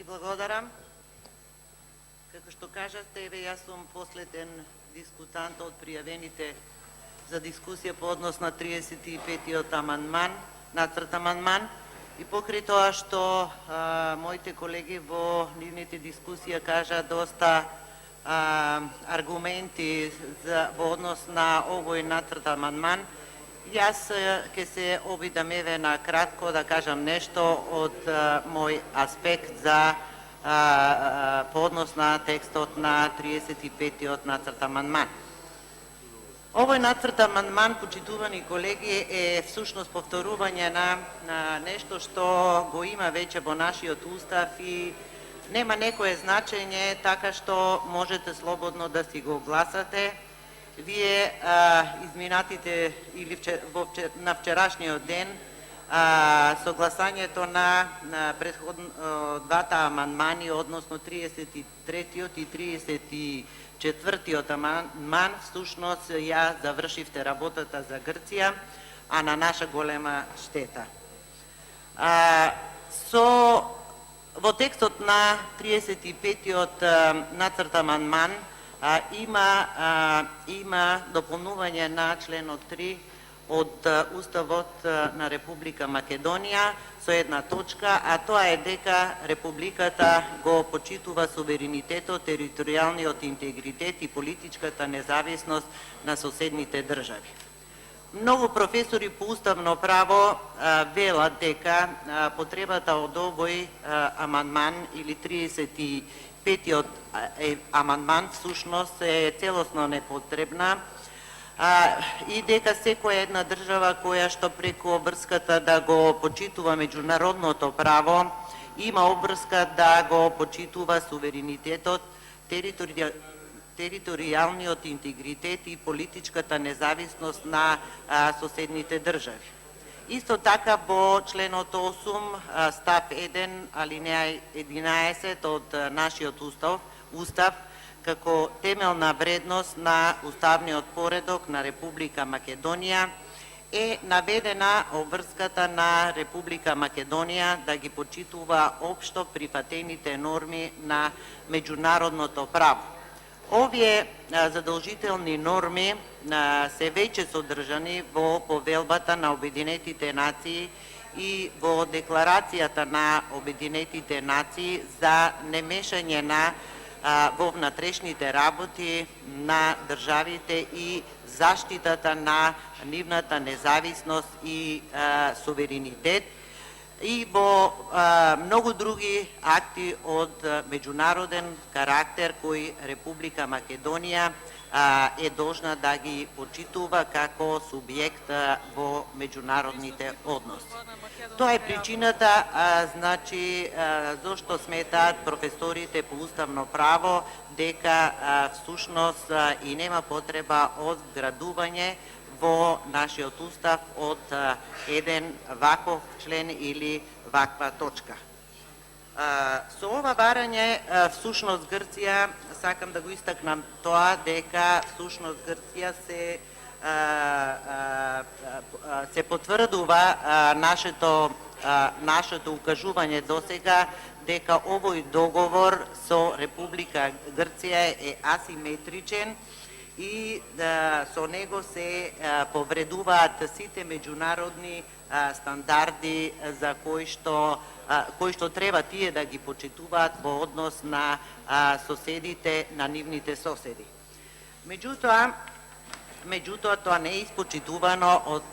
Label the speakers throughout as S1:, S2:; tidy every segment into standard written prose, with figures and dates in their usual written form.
S1: благодарам. Како што кажавте, еве јас сум последен дискутант од пријавените за дискусија по однос на 35-тиот амандман, нацрт амандман, и покрај тоа што моите колеги во нивните дискусија кажа доста аргументи во однос на овој нацрт амандман, јас ќе се обидам еве на кратко да кажам нешто од мој аспект за по однос на текстот на 35-тиот нацрт амандман. Овој нацрт амандман, почитувани колеги, е всушност повторување на нешто што го има веќе во нашиот устав и нема некое значење, така што можете слободно да си го гласате. Вие изминатите или на вчерашниот ден со гласањето на двата амандмани, односно 33-тиот и 34-тиот амандман, всушност ја завршивте работата за Грција, а на наша голема штета. Во текстот на 35-тиот нацрт амандман има дополнување на членот 3 од Уставот на Република Македонија со една точка, а тоа е дека Републиката го почитува суверенитетот, територијалниот интегритет и политичката независност на соседните држави. Многу професори по уставно право велат дека потребата од овој амандман или 35-тиот амандман всушност е целосно непотребна и дека секоја една држава која што преку обврската да го почитува меѓународното право има обврска да го почитува суверенитетот, територијалниот интегритет и политичката независност на соседните држави. Исто така во членот 8 став 1 алинеја 11 од нашиот устав како темелна вредност на уставниот поредок на Република Македонија е наведена обврската на Република Македонија да ги почитува општо прифатените норми на меѓународното право. Овие задолжителни норми се веќе содржани во Повелбата на Обединетите нации и во Декларацијата на Обединетите нации за немешање во внатрешните работи на државите и заштитата на нивната независност и суверенитет и во многу други акти од меѓународен карактер кои Република Македонија е должна да ги почитува како субјект во меѓународните односи. Тоа е причината, зошто сметаат професорите по уставно право дека всушност и нема потреба од вградување во нашиот устав од еден ваков член или ваква точка. Со ова барање, всушност Грција, сакам да го истакнам тоа, дека всушност Грција се потврдува нашето укажување досега дека овој договор со Република Грција е асиметричен и со него се повредуваат сите меѓународни стандарди за кои што треба тие да ги почитуваат во однос на соседите, на нивните соседи. Меѓутоа, тоа не е испочитувано од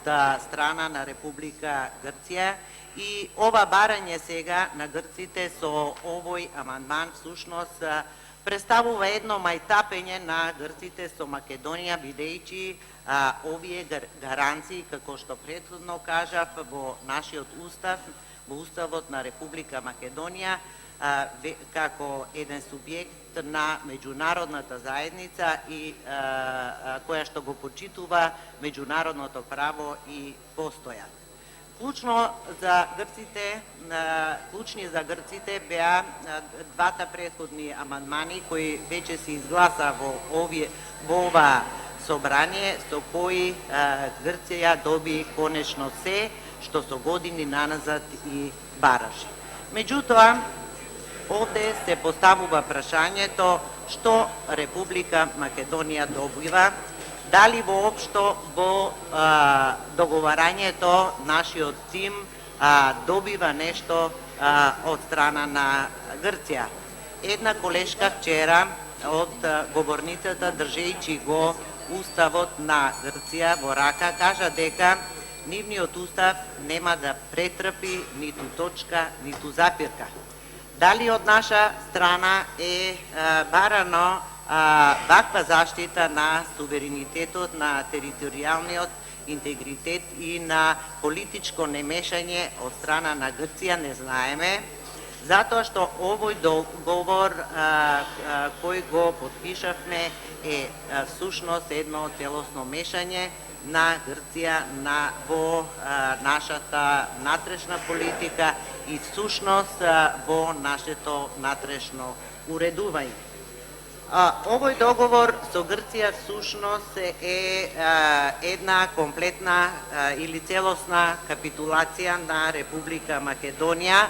S1: страна на Република Грција и ова барање сега на грците со овој амандман всушност представува едно мајтапење на грците со Македонија, бидејќи овие гаранции, како што претходно кажав, во нашиот устав, во Уставот на Република Македонија, како еден субјект на меѓународната заедница и која што го почитува меѓународното право и постојат. Клучни за грците беа двата претходни амандмани кои веќе се изгласа во ова собрание, со кои Грција доби конечно се што со години наназад и бараше. Меѓутоа, Овде се поставува прашањето што Република Македонија добива, дали воопшто во договарањето нашиот тим добива нешто од страна на Грција. Една колешка вчера од говорницата, држејќи го уставот на Грција во рака, кажа дека нивниот устав нема да претрпи ниту точка, ниту запирка. Дали од наша страна е барано ваква заштита на суверенитетот, на територијалниот интегритет и на политичко немешање од страна на Грција, не знаеме, затоа што овој договор кој го подпишавме е сушност едно целосно мешање на Грција во нашата натрешна политика и сушност во нашето натрешно уредување. Овој договор со Грција всушност е една комплетна или целосна капитулација на Република Македонија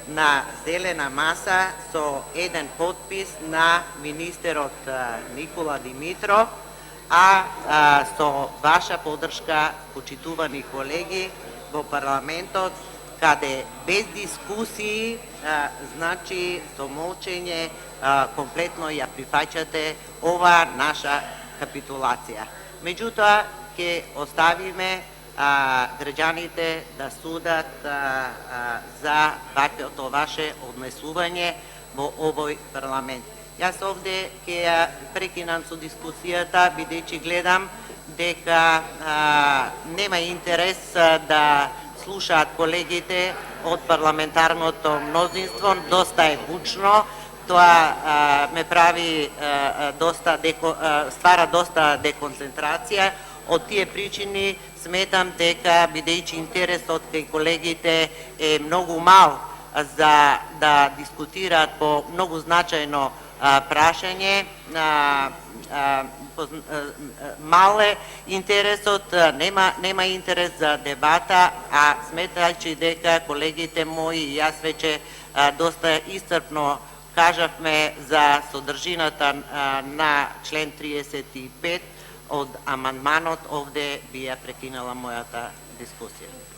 S1: на зелена маса со еден подпис на министерот Никола Димитров, со ваша подршка, почитувани колеги, во парламентот, каде без дискусии, значи со молчење, комплетно ја прифаќате ова наша капитулација. Меѓутоа, ќе оставиме граѓаните да судат за ваквото ваше однесување во овој парламент. Јас овде ќе ја прекинам со дискусијата, бидејќи гледам дека нема интерес да слушаат колегите од парламентарното мнозинство, доста е бучно, тоа ме прави ствара доста деконцентрација. Од тие причини сметам дека бидејќи интересот кај колегите е многу мал за да дискутираат по многу значајно прашање, мал е интересот, нема интерес за дебата, а сметајќи дека колегите мои и јас веќе доста исцрпно кажавме за содржината на член 35 од амандманот, овде би ја прекинала мојата дискусија.